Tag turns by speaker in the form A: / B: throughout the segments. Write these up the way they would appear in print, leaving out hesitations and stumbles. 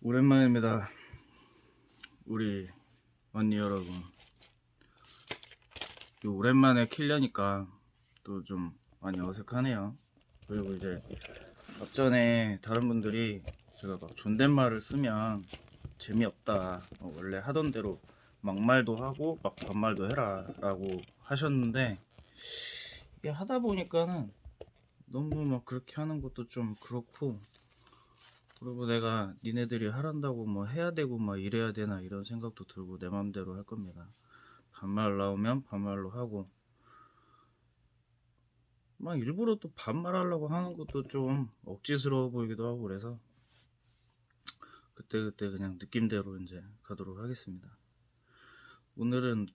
A: 오랜만입니다. 우리 언니 여러분. 오랜만에 키려니까 또 좀 많이 어색하네요. 그리고 이제 앞전에 다른 분들이 제가 막 존댓말을 쓰면 재미없다, 원래 하던 대로 막말도 하고 막 반말도 해라 라고 하셨는데, 이게 하다 보니까는 너무 막 그렇게 하는 것도 좀 그렇고, 그리고 내가 니네들이 하란다고 뭐 해야 되고 막 이래야 되나 이런 생각도 들고 내 맘대로 할 겁니다. 반말 나오면 반말로 하고, 막 일부러 또 반말하려고 하는 것도 좀 억지스러워 보이기도 하고, 그래서 그때그때 그냥 느낌대로 이제 가도록 하겠습니다. 오늘은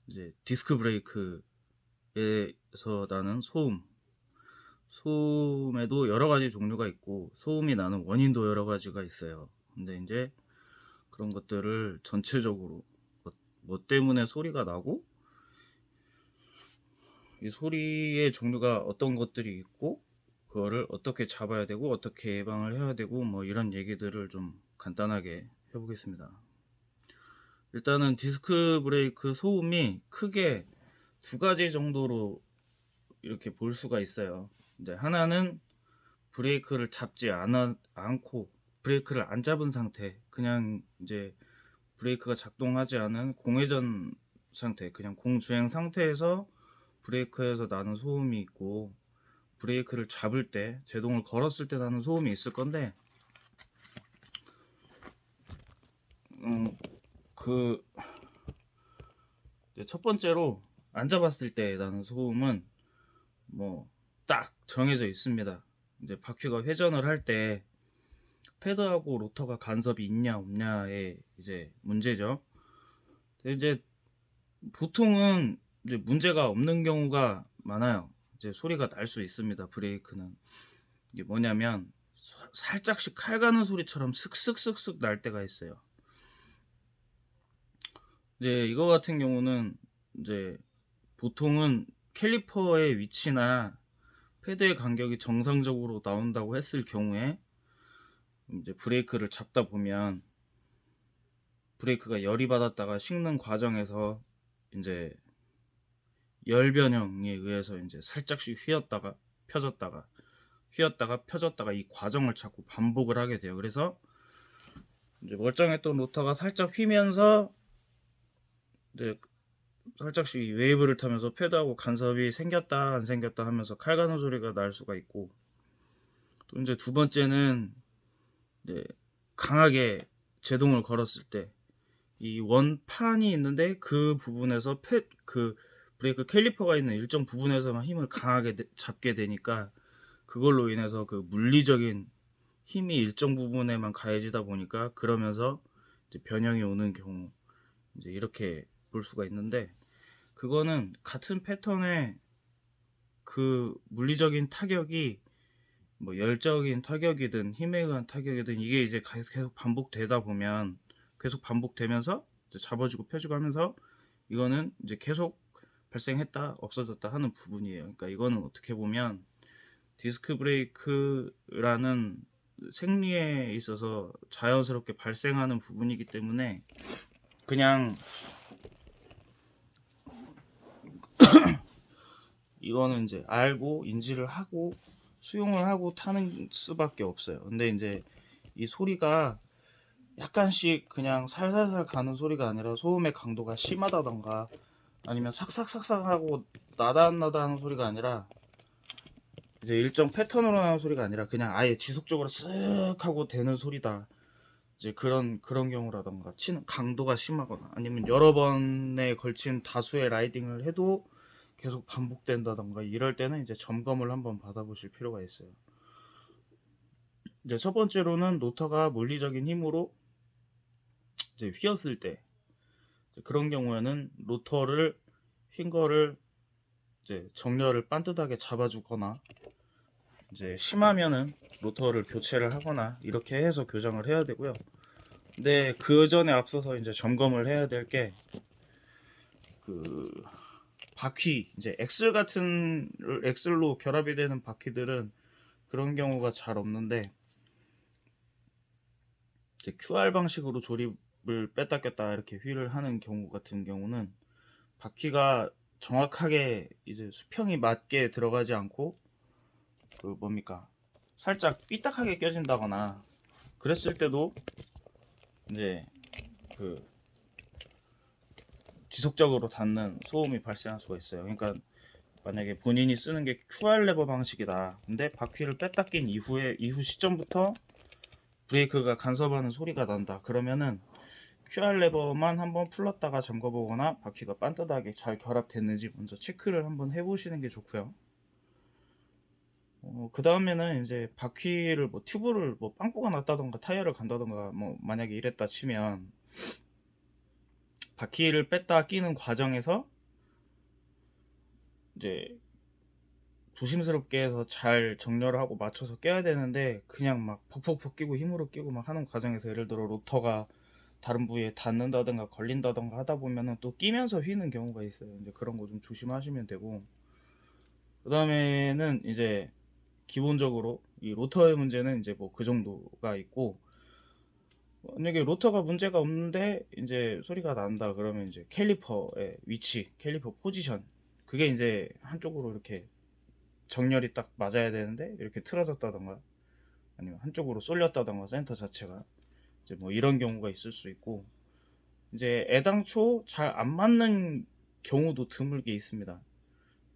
A: 이제 디스크 브레이크에서 나는 소음에도 여러 가지 종류가 있고, 소음이 나는 원인도 여러 가지가 있어요. 근데 이제 그런 것들을 전체적으로 뭐 때문에 소리가 나고, 이 소리의 종류가 어떤 것들이 있고, 그거를 어떻게 잡아야 되고 어떻게 예방을 해야 되고, 뭐 이런 얘기들을 좀 간단하게 해보겠습니다. 일단은 디스크 브레이크 소음이 크게 두 가지 정도로 이렇게 볼 수가 있어요. 이제 하나는 브레이크를 잡지 않고 브레이크를 안 잡은 상태, 그냥 이제 브레이크가 작동하지 않은 공회전 상태, 그냥 공주행 상태에서 브레이크에서 나는 소음이 있고, 브레이크를 잡을 때, 제동을 걸었을 때 나는 소음이 있을 건데, 그 첫 번째로 안 잡았을 때 나는 소음은 뭐 딱 정해져 있습니다. 이제 바퀴가 회전을 할 때 패드하고 로터가 간섭이 있냐 없냐의 이제 문제죠. 이제 보통은 이제 문제가 없는 경우가 많아요. 이제 소리가 날 수 있습니다. 브레이크는 이게 뭐냐면 살짝씩 칼 가는 소리처럼 슥슥슥슥 날 때가 있어요. 이제 이거 같은 경우는 이제 보통은 캘리퍼의 위치나 패드의 간격이 정상적으로 나온다고 했을 경우에, 이제 브레이크를 잡다 보면 브레이크가 열이 받았다가 식는 과정에서 이제 열 변형에 의해서 이제 살짝씩 휘었다가 펴졌다가 이 과정을 자꾸 반복을 하게 돼요. 그래서 이제 멀쩡했던 로터가 살짝 휘면서 이제 살짝씩 웨이브를 타면서 패드하고 간섭이 생겼다 안 생겼다 하면서 칼 가는 소리가 날 수가 있고, 또 이제 두 번째는 이제 강하게 제동을 걸었을 때 이 원판이 있는데 그 부분에서 그 브레이크 캘리퍼가 있는 일정 부분에서만 힘을 강하게 잡게 되니까, 그걸로 인해서 그 물리적인 힘이 일정 부분에만 가해지다 보니까, 그러면서 이제 변형이 오는 경우, 이제 이렇게 볼 수가 있는데, 그거는 같은 패턴의 그 물리적인 타격이 뭐 열적인 타격이든 힘에 의한 타격이든, 이게 이제 계속 반복되다 보면, 계속 반복되면서 이제 잡아주고 펴주고 하면서 이거는 이제 계속 발생했다 없어졌다 하는 부분이에요. 그러니까 이거는 어떻게 보면 디스크 브레이크라는 생리에 있어서 자연스럽게 발생하는 부분이기 때문에, 그냥 이거는 이제 알고 인지를 하고 수용을 하고 타는 수밖에 없어요. 근데 이제 이 소리가 약간씩 그냥 살살살 가는 소리가 아니라, 소음의 강도가 심하다던가 아니면 삭삭삭삭 하고 나다나다하는 소리가 아니라, 이제 일정 패턴으로 나는 소리가 아니라 그냥 아예 지속적으로 쓱 하고 되는 소리다, 이제 그런 경우라던가, 치는 강도가 심하거나 아니면 여러 번에 걸친 다수의 라이딩을 해도 계속 반복된다던가, 이럴 때는 이제 점검을 한번 받아보실 필요가 있어요. 이제 첫 번째로는 로터가 물리적인 힘으로 이제 휘었을 때, 그런 경우에는 로터를 휜 거를 이제 정렬을 반듯하게 잡아주거나, 이제 심하면은 로터를 교체를 하거나 이렇게 해서 교정을 해야 되고요. 근데 그 전에 앞서서 이제 점검을 해야 될 게, 그 바퀴, 이제 엑셀로 결합이 되는 바퀴들은 그런 경우가 잘 없는데, 이제 QR 방식으로 조립을 뺐다 꼈다 이렇게 휠을 하는 경우 같은 경우는 바퀴가 정확하게 이제 수평이 맞게 들어가지 않고 그 뭡니까 살짝 삐딱하게 껴진다거나 그랬을 때도 이제 그 지속적으로 닿는 소음이 발생할 수가 있어요. 그러니까 만약에 본인이 쓰는 게 QR 레버 방식이다. 근데 바퀴를 뺐다 낀 이후 시점부터 브레이크가 간섭하는 소리가 난다. 그러면은 QR 레버만 한번 풀렀다가 잠궈보거나 바퀴가 반듯하게 잘 결합됐는지 먼저 체크를 한번 해보시는 게 좋고요. 그 다음에는 이제 바퀴를 뭐 튜브를 뭐 빵꾸가 났다던가 타이어를 간다던가 뭐 만약에 이랬다 치면 바퀴를 뺐다 끼는 과정에서 이제 조심스럽게 해서 잘 정렬을 하고 맞춰서 껴야 되는데 그냥 막 퍽퍽퍽 끼고 힘으로 끼고 막 하는 과정에서 예를 들어 로터가 다른 부위에 닿는다던가 걸린다던가 하다 보면은 또 끼면서 휘는 경우가 있어요. 이제 그런 거 좀 조심하시면 되고, 그 다음에는 이제 기본적으로 이 로터의 문제는 이제 뭐 그 정도가 있고, 만약에 로터가 문제가 없는데 이제 소리가 난다 그러면 이제 캘리퍼의 위치, 캘리퍼 포지션, 그게 이제 한쪽으로 이렇게 정렬이 딱 맞아야 되는데 이렇게 틀어졌다던가 아니면 한쪽으로 쏠렸다던가 센터 자체가 이제 뭐 이런 경우가 있을 수 있고, 이제 애당초 잘 안 맞는 경우도 드물게 있습니다.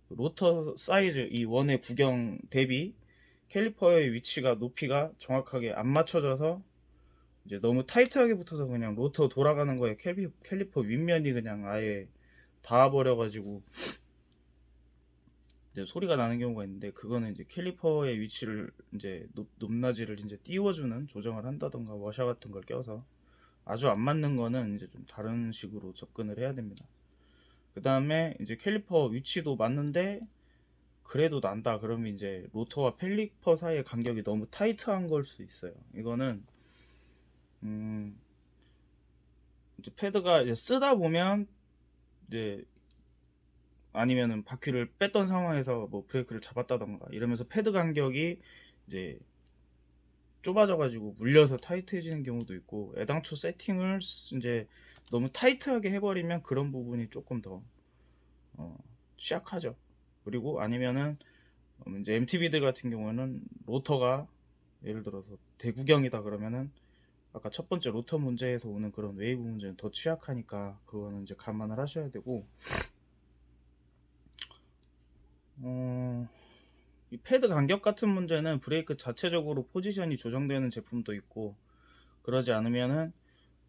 A: 로터 사이즈 이 원의 구경 대비 캘리퍼의 위치가 높이가 정확하게 안 맞춰져서 이제 너무 타이트하게 붙어서 그냥 로터 돌아가는 거에 캘리퍼 윗면이 그냥 아예 닿아버려 가지고 이제 소리가 나는 경우가 있는데, 그거는 이제 캘리퍼의 위치를 이제 높낮이를 이제 띄워주는 조정을 한다던가 워셔 같은 걸 껴서, 아주 안 맞는 거는 이제 좀 다른 식으로 접근을 해야 됩니다. 그 다음에 이제 캘리퍼 위치도 맞는데 그래도 난다 그러면 이제 로터와 캘리퍼 사이의 간격이 너무 타이트한 걸 수 있어요. 이거는 이제 패드가 이제 쓰다 보면 이제 아니면은 바퀴를 뺐던 상황에서 뭐 브레이크를 잡았다던가 이러면서 패드 간격이 이제 좁아져 가지고 물려서 타이트해지는 경우도 있고, 애당초 세팅을 이제 너무 타이트하게 해버리면 그런 부분이 조금 더 취약하죠. 그리고 아니면은 이제 MTB들 같은 경우는 로터가 예를 들어서 대구경이다 그러면은 아까 첫 번째 로터 문제에서 오는 그런 웨이브 문제는 더 취약하니까 그거는 이제 감안을 하셔야 되고, 이 패드 간격 같은 문제는 브레이크 자체적으로 포지션이 조정되는 제품도 있고, 그러지 않으면은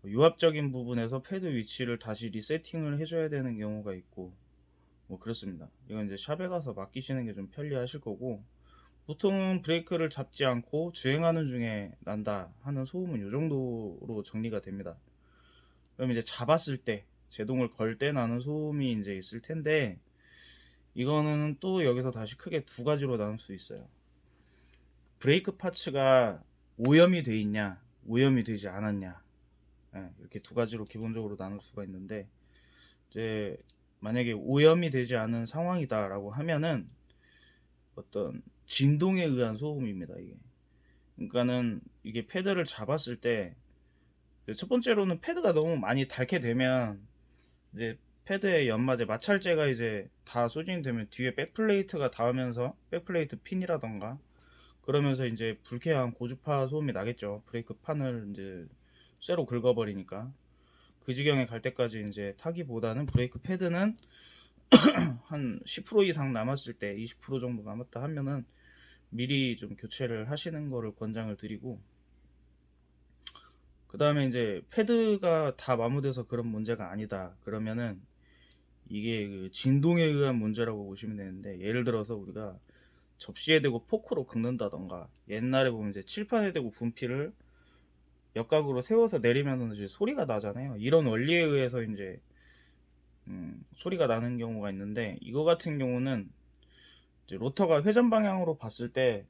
A: 유압적인 부분에서 패드 위치를 다시 리세팅을 해줘야 되는 경우가 있고 뭐 그렇습니다. 이건 이제 샵에 가서 맡기시는 게 좀 편리하실 거고, 보통은 브레이크를 잡지 않고 주행하는 중에 난다 하는 소음은 이 정도로 정리가 됩니다. 그럼 이제 잡았을 때 제동을 걸 때 나는 소음이 이제 있을 텐데, 이거는 또 여기서 다시 크게 두 가지로 나눌 수 있어요. 브레이크 파츠가 오염이 돼 있냐 오염이 되지 않았냐, 이렇게 두 가지로 기본적으로 나눌 수가 있는데, 이제 만약에 오염이 되지 않은 상황이다라고 하면은 어떤 진동에 의한 소음입니다. 이게 그러니까는 이게 패드를 잡았을 때 첫 번째로는 패드가 너무 많이 닳게 되면 이제 패드의 연마제 마찰제가 이제 다 소진이 되면 뒤에 백플레이트가 닿으면서 백플레이트 핀이라던가 그러면서 이제 불쾌한 고주파 소음이 나겠죠. 브레이크 판을 이제 쇠로 긁어버리니까. 그 지경에 갈 때까지 이제 타기보다는 브레이크 패드는 한 10% 이상 남았을 때 20% 정도 남았다 하면은 미리 좀 교체를 하시는 거를 권장을 드리고, 그 다음에 이제 패드가 다 마모돼서 그런 문제가 아니다 그러면은 이게 그 진동에 의한 문제라고 보시면 되는데, 예를 들어서 우리가 접시에 대고 포크로 긁는다던가 옛날에 보면 이제 칠판에 대고 분필을 역각으로 세워서 내리면 이제 소리가 나잖아요. 이런 원리에 의해서 이제 소리가 나는 경우가 있는데, 이거 같은 경우는 이제 로터가 회전 방향으로 봤을 때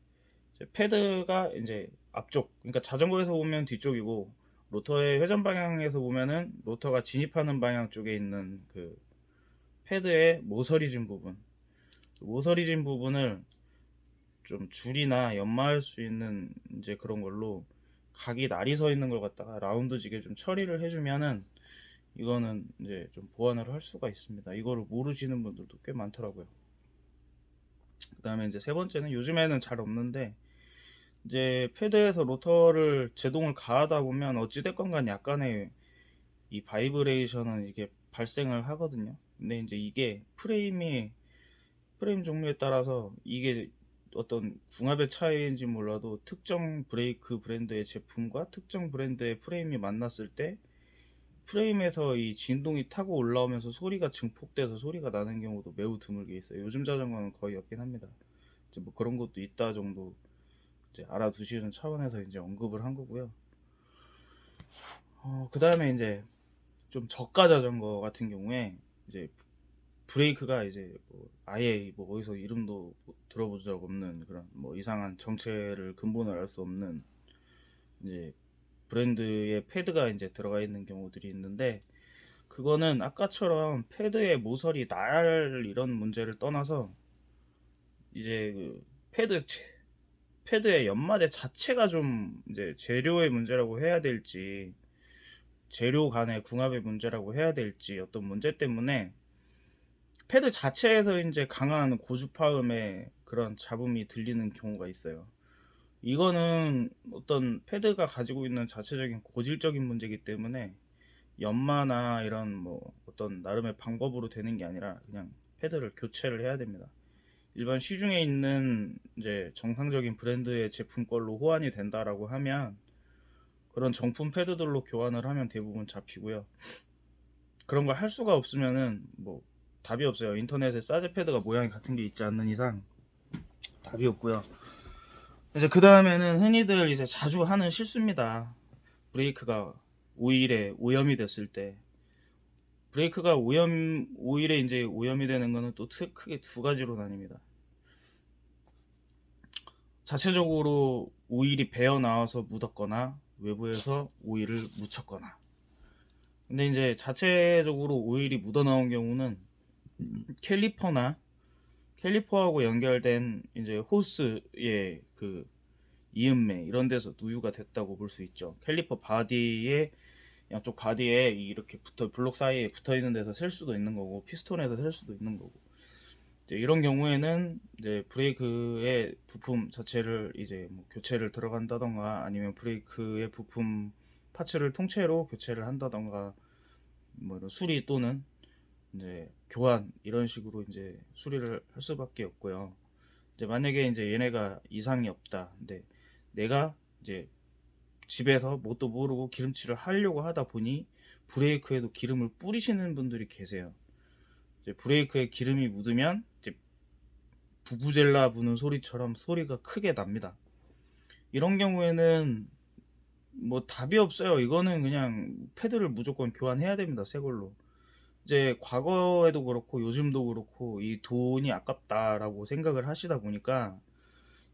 A: 이제 패드가 이제 앞쪽, 그러니까 자전거에서 보면 뒤쪽이고 로터의 회전 방향에서 보면은 로터가 진입하는 방향 쪽에 있는 그 패드의 모서리진 부분, 모서리진 부분을 좀 줄이나 연마할 수 있는 이제 그런 걸로 각이 날이 서 있는 걸 갖다가 라운드지게 좀 처리를 해주면은 이거는 이제 좀 보완을 할 수가 있습니다. 이거를 모르시는 분들도 꽤 많더라고요. 그 다음에 이제 세 번째는 요즘에는 잘 없는데, 이제 패드에서 로터를 제동을 가하다 보면 어찌됐건 간 약간의 이 바이브레이션은 이게 발생을 하거든요. 근데 이제 이게 프레임 종류에 따라서 이게 어떤 궁합의 차이인지 몰라도 특정 브레이크 브랜드의 제품과 특정 브랜드의 프레임이 만났을 때 프레임에서 이 진동이 타고 올라오면서 소리가 증폭돼서 소리가 나는 경우도 매우 드물게 있어요. 요즘 자전거는 거의 없긴 합니다. 이제 뭐 그런 것도 있다 정도 이제 알아두시는 차원에서 이제 언급을 한 거고요. 그 다음에 이제 좀 저가 자전거 같은 경우에 이제 브레이크가 이제 뭐 아예 뭐 어디서 이름도 들어본 적 없는 그런 뭐 이상한 정체를 근본을 알 수 없는 이제 브랜드의 패드가 이제 들어가 있는 경우들이 있는데, 그거는 아까처럼 패드의 모서리 날 이런 문제를 떠나서 이제 그 패드의 연마제 자체가 좀 이제 재료의 문제라고 해야 될지, 재료 간의 궁합의 문제라고 해야 될지, 어떤 문제 때문에 패드 자체에서 이제 강한 고주파음의 그런 잡음이 들리는 경우가 있어요. 이거는 어떤 패드가 가지고 있는 자체적인 고질적인 문제이기 때문에 연마나 이런 뭐 어떤 나름의 방법으로 되는 게 아니라 그냥 패드를 교체를 해야 됩니다. 일반 시중에 있는 이제 정상적인 브랜드의 제품 걸로 호환이 된다라고 하면 그런 정품 패드들로 교환을 하면 대부분 잡히고요. 그런 걸 할 수가 없으면은 뭐 답이 없어요. 인터넷에 사제 패드가 모양이 같은 게 있지 않는 이상 답이 없고요. 이제 그 다음에는 흔히들 이제 자주 하는 실수입니다. 브레이크가 오일에 오염이 됐을 때, 브레이크가 오일에 이제 오염이 되는 거는 또 크게 두 가지로 나뉩니다. 자체적으로 오일이 배어 나와서 묻었거나 외부에서 오일을 묻혔거나. 근데 이제 자체적으로 오일이 묻어 나온 경우는 캘리퍼하고 연결된 이제 호스의 그 이음매 이런 데서 누유가 됐다고 볼 수 있죠. 캘리퍼 바디에, 양쪽 바디에 이렇게 블록 사이에 붙어 있는 데서 셀 수도 있는 거고, 피스톤에서 셀 수도 있는 거고. 이제 이런 경우에는 이제 브레이크의 부품 자체를 이제 뭐 교체를 들어간다던가, 아니면 브레이크의 부품 파츠를 통째로 교체를 한다던가, 뭐 이런 수리 또는 이제 교환 이런 식으로 이제 수리를 할 수밖에 없고요. 이제 만약에 이제 얘네가 이상이 없다. 근데 내가 이제 집에서 뭣도 모르고 기름칠을 하려고 하다 보니 브레이크에도 기름을 뿌리시는 분들이 계세요. 이제 브레이크에 기름이 묻으면 이제 부부젤라 부는 소리처럼 소리가 크게 납니다. 이런 경우에는 뭐 답이 없어요. 이거는 그냥 패드를 무조건 교환해야 됩니다. 새 걸로. 이제 과거에도 그렇고 요즘도 그렇고 이 돈이 아깝다라고 생각을 하시다 보니까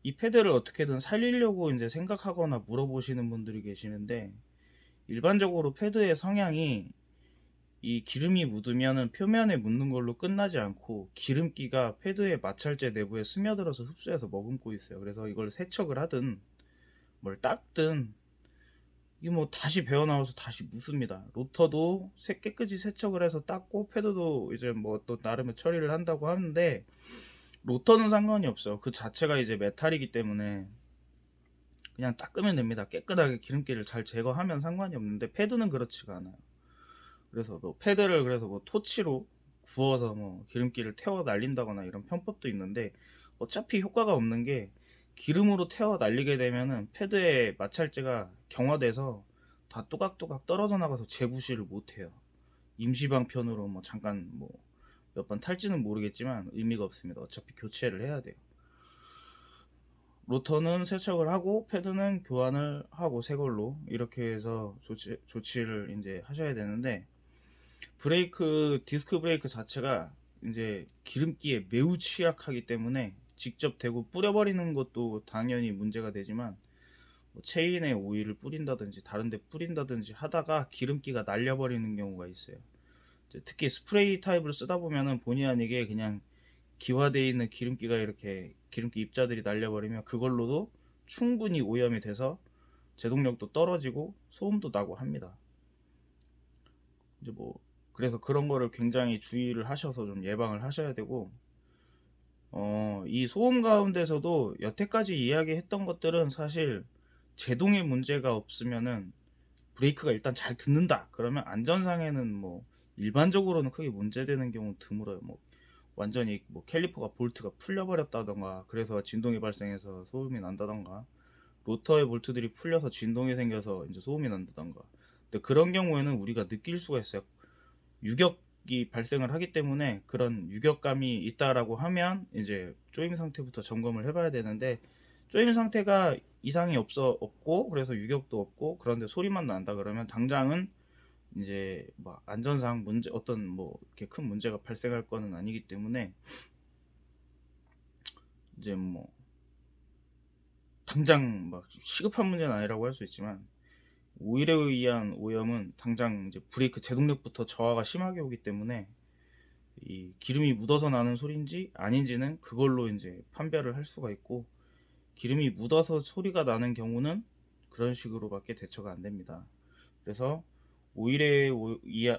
A: 이 패드를 어떻게든 살리려고 이제 생각하거나 물어보시는 분들이 계시는데, 일반적으로 패드의 성향이 이 기름이 묻으면은 표면에 묻는 걸로 끝나지 않고 기름기가 패드의 마찰재 내부에 스며들어서 흡수해서 머금고 있어요. 그래서 이걸 세척을 하든 뭘 닦든 이게 뭐 다시 배어 나와서 다시 묻습니다. 로터도 깨끗이 세척을 해서 닦고 패드도 이제 뭐 또 나름의 처리를 한다고 하는데, 로터는 상관이 없어요. 그 자체가 이제 메탈이기 때문에 그냥 닦으면 됩니다. 깨끗하게 기름기를 잘 제거하면 상관이 없는데, 패드는 그렇지가 않아요. 그래서 뭐 패드를 그래서 뭐 토치로 구워서 뭐 기름기를 태워 날린다거나 이런 편법도 있는데, 어차피 효과가 없는 게, 기름으로 태워 날리게 되면은 패드의 마찰재가 경화돼서 다 또각또각 떨어져 나가서 재부시를 못해요. 임시방편으로 뭐 잠깐 뭐 몇 번 탈지는 모르겠지만 의미가 없습니다. 어차피 교체를 해야 돼요. 로터는 세척을 하고 패드는 교환을 하고 새 걸로 이렇게 해서 조치를 이제 하셔야 되는데, 디스크 브레이크 자체가 이제 기름기에 매우 취약하기 때문에 직접 대고 뿌려버리는 것도 당연히 문제가 되지만, 뭐 체인에 오일을 뿌린다든지 다른 데 뿌린다든지 하다가 기름기가 날려버리는 경우가 있어요. 특히 스프레이 타입을 쓰다 보면은 본의 아니게 그냥 기화되어 있는 기름기가 이렇게 기름기 입자들이 날려버리면 그걸로도 충분히 오염이 돼서 제동력도 떨어지고 소음도 나고 합니다. 이제 뭐 그래서 그런 거를 굉장히 주의를 하셔서 좀 예방을 하셔야 되고, 이 소음 가운데서도 여태까지 이야기했던 것들은 사실 제동에 문제가 없으면은 브레이크가 일단 잘 듣는다 그러면 안전상에는 뭐 일반적으로는 크게 문제되는 경우 드물어요. 뭐 완전히 뭐 캘리퍼가 볼트가 풀려버렸다던가 그래서 진동이 발생해서 소음이 난다던가, 로터의 볼트들이 풀려서 진동이 생겨서 이제 소음이 난다던가. 근데 그런 경우에는 우리가 느낄 수가 있어요. 유격이 발생을 하기 때문에 그런 유격감이 있다라고 하면 이제 조임 상태부터 점검을 해봐야 되는데, 조임 상태가 이상이 없고 그래서 유격도 없고 그런데 소리만 난다 그러면 당장은 이제 뭐 안전상 문제 어떤 뭐 이렇게 큰 문제가 발생할 거는 아니기 때문에 이제 뭐 당장 막 시급한 문제는 아니라고 할 수 있지만, 오일에 의한 오염은 당장 이제 브레이크 제동력부터 저하가 심하게 오기 때문에 이 기름이 묻어서 나는 소리인지 아닌지는 그걸로 이제 판별을 할 수가 있고, 기름이 묻어서 소리가 나는 경우는 그런 식으로밖에 대처가 안 됩니다. 그래서 오일에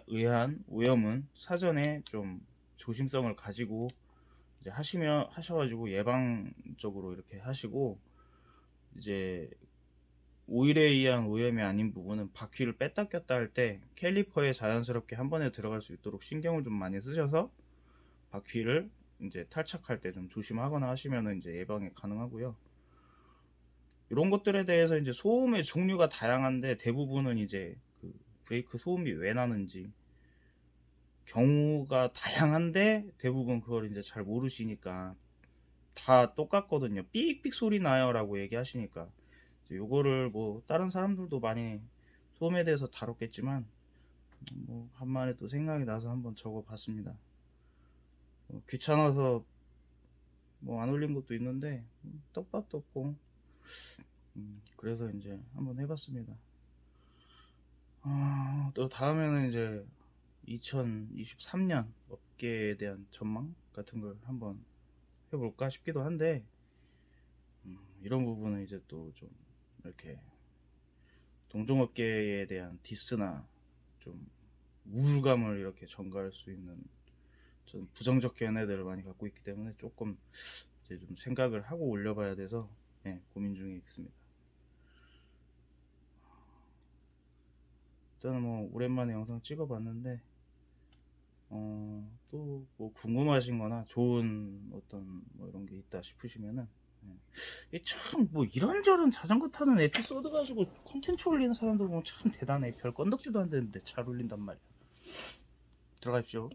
A: 의한 오염은 사전에 좀 조심성을 가지고 이제 하셔가지고 예방적으로 이렇게 하시고, 이제 오일에 의한 오염이 아닌 부분은 바퀴를 뺐다 꼈다 할 때 캘리퍼에 자연스럽게 한 번에 들어갈 수 있도록 신경을 좀 많이 쓰셔서 바퀴를 이제 탈착할 때 좀 조심하거나 하시면 이제 예방이 가능하고요. 이런 것들에 대해서 이제 소음의 종류가 다양한데 대부분은 이제 그 브레이크 소음이 왜 나는지 경우가 다양한데 대부분 그걸 이제 잘 모르시니까 다 똑같거든요. 삑삑 소리 나요 라고 얘기하시니까 요거를 뭐 다른 사람들도 많이 소음에 대해서 다뤘겠지만 뭐 간만에 또 생각이 나서 한번 적어 봤습니다. 귀찮아서 뭐 안 올린 것도 있는데 떡밥도 없고 그래서 이제 한번 해봤습니다. 또 다음에는 이제 2023년 업계에 대한 전망 같은 걸 한번 해볼까 싶기도 한데, 이런 부분은 이제 또 좀 이렇게 동종업계에 대한 디스나 좀 우울감을 이렇게 전가할 수 있는 좀 부정적 견해들을 많이 갖고 있기 때문에 조금 이제 좀 생각을 하고 올려봐야 돼서 고민 중에 있습니다. 일단은 뭐 오랜만에 영상 찍어봤는데 또 뭐 궁금하신 거나 좋은 어떤 뭐 이런 게 있다 싶으시면은 참 뭐 이런저런 자전거 타는 에피소드 가지고 콘텐츠 올리는 사람들 보면 참 대단해. 별 건덕지도 안 되는데 잘 올린단 말이야. 들어가십시오.